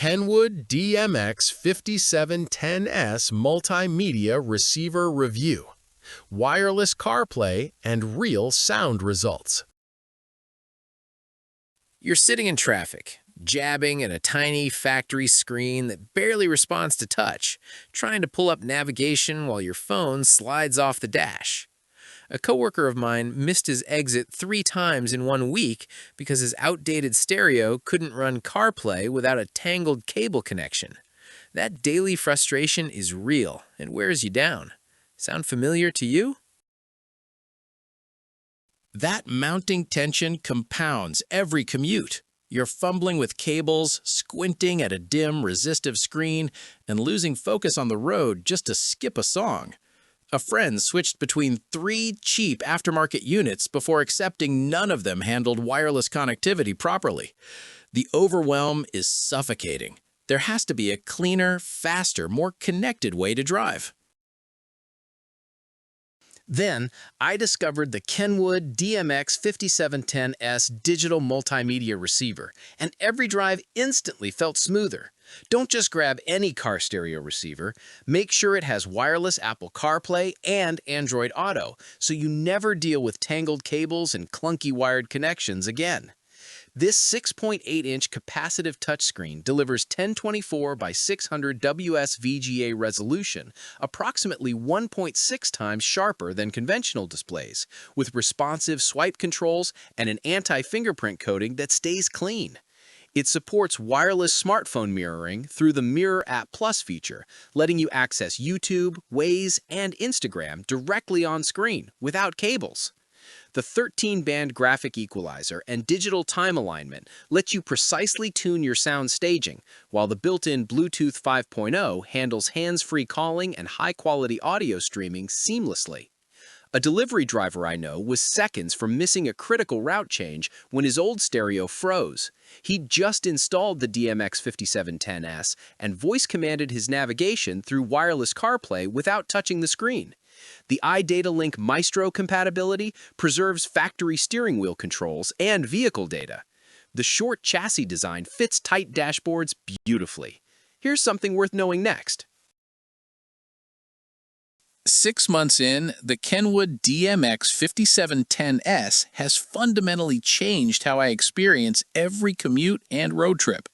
KENWOOD DMX5710S Multimedia Receiver Review, Wireless CarPlay and Real Sound Results. You're sitting in traffic, jabbing at a tiny factory screen that barely responds to touch, trying to pull up navigation while your phone slides off the dash. A coworker of mine missed his exit 3 times in 1 week because his outdated stereo couldn't run CarPlay without a tangled cable connection. That daily frustration is real and wears you down. Sound familiar to you? That mounting tension compounds every commute. You're fumbling with cables, squinting at a dim, resistive screen, and losing focus on the road just to skip a song. A friend switched between 3 cheap aftermarket units before accepting none of them handled wireless connectivity properly. The overwhelm is suffocating. There has to be a cleaner, faster, more connected way to drive. Then, I discovered the KENWOOD DMX5710S digital multimedia receiver, and every drive instantly felt smoother. Don't just grab any car stereo receiver. Make sure it has wireless Apple CarPlay and Android Auto, so you never deal with tangled cables and clunky wired connections again. This 6.8-inch capacitive touchscreen delivers 1024 by 600 WSVGA resolution, approximately 1.6 times sharper than conventional displays, with responsive swipe controls and an anti-fingerprint coating that stays clean. It supports wireless smartphone mirroring through the Mirror App Plus feature, letting you access YouTube, Waze, and Instagram directly on screen without cables. The 13-band graphic equalizer and digital time alignment let you precisely tune your sound staging, while the built-in Bluetooth 5.0 handles hands-free calling and high-quality audio streaming seamlessly. A delivery driver I know was seconds from missing a critical route change when his old stereo froze. He'd just installed the DMX5710S and voice-commanded his navigation through wireless CarPlay without touching the screen. The iDataLink Maestro compatibility preserves factory steering wheel controls and vehicle data. The short chassis design fits tight dashboards beautifully. Here's something worth knowing next. 6 months in, the KENWOOD DMX5710S has fundamentally changed how I experience every commute and road trip.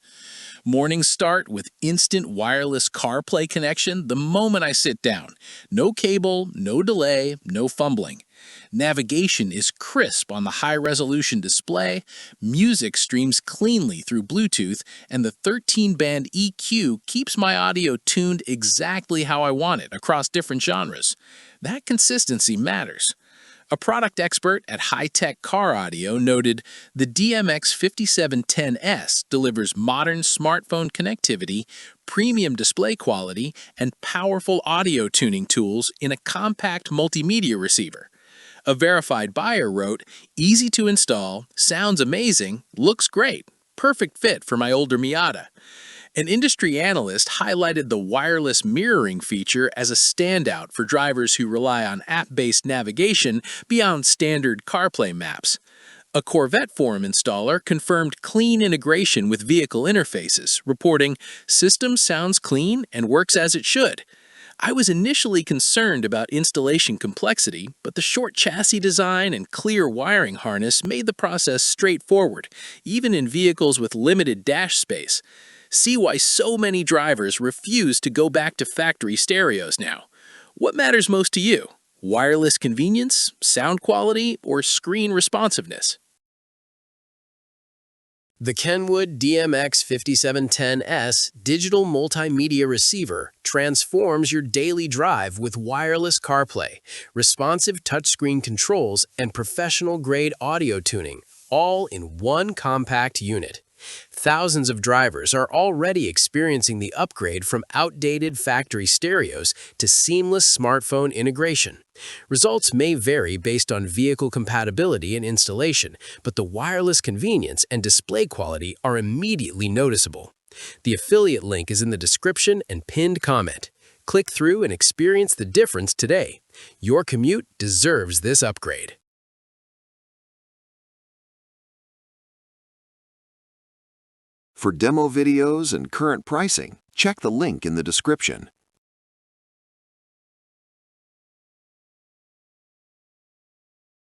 Mornings start with instant wireless CarPlay connection the moment I sit down. No cable, no delay, no fumbling. Navigation is crisp on the high-resolution display, music streams cleanly through Bluetooth, and the 13-band EQ keeps my audio tuned exactly how I want it across different genres. That consistency matters. A product expert at High Tech Car Audio noted, the DMX5710S delivers modern smartphone connectivity, premium display quality, and powerful audio tuning tools in a compact multimedia receiver. A verified buyer wrote, easy to install, sounds amazing, looks great, perfect fit for my older Miata. An industry analyst highlighted the wireless mirroring feature as a standout for drivers who rely on app-based navigation beyond standard CarPlay maps. A Corvette forum installer confirmed clean integration with vehicle interfaces, reporting, "System sounds clean and works as it should." I was initially concerned about installation complexity, but the short chassis design and clear wiring harness made the process straightforward, even in vehicles with limited dash space. See why so many drivers refuse to go back to factory stereos now. What matters most to you? Wireless convenience, sound quality, or screen responsiveness? The KENWOOD DMX5710S digital multimedia receiver transforms your daily drive with wireless CarPlay, responsive touchscreen controls, and professional-grade audio tuning, all in one compact unit. Thousands of drivers are already experiencing the upgrade from outdated factory stereos to seamless smartphone integration. Results may vary based on vehicle compatibility and installation, but the wireless convenience and display quality are immediately noticeable. The affiliate link is in the description and pinned comment. Click through and experience the difference today. Your commute deserves this upgrade. For demo videos and current pricing, check the link in the description.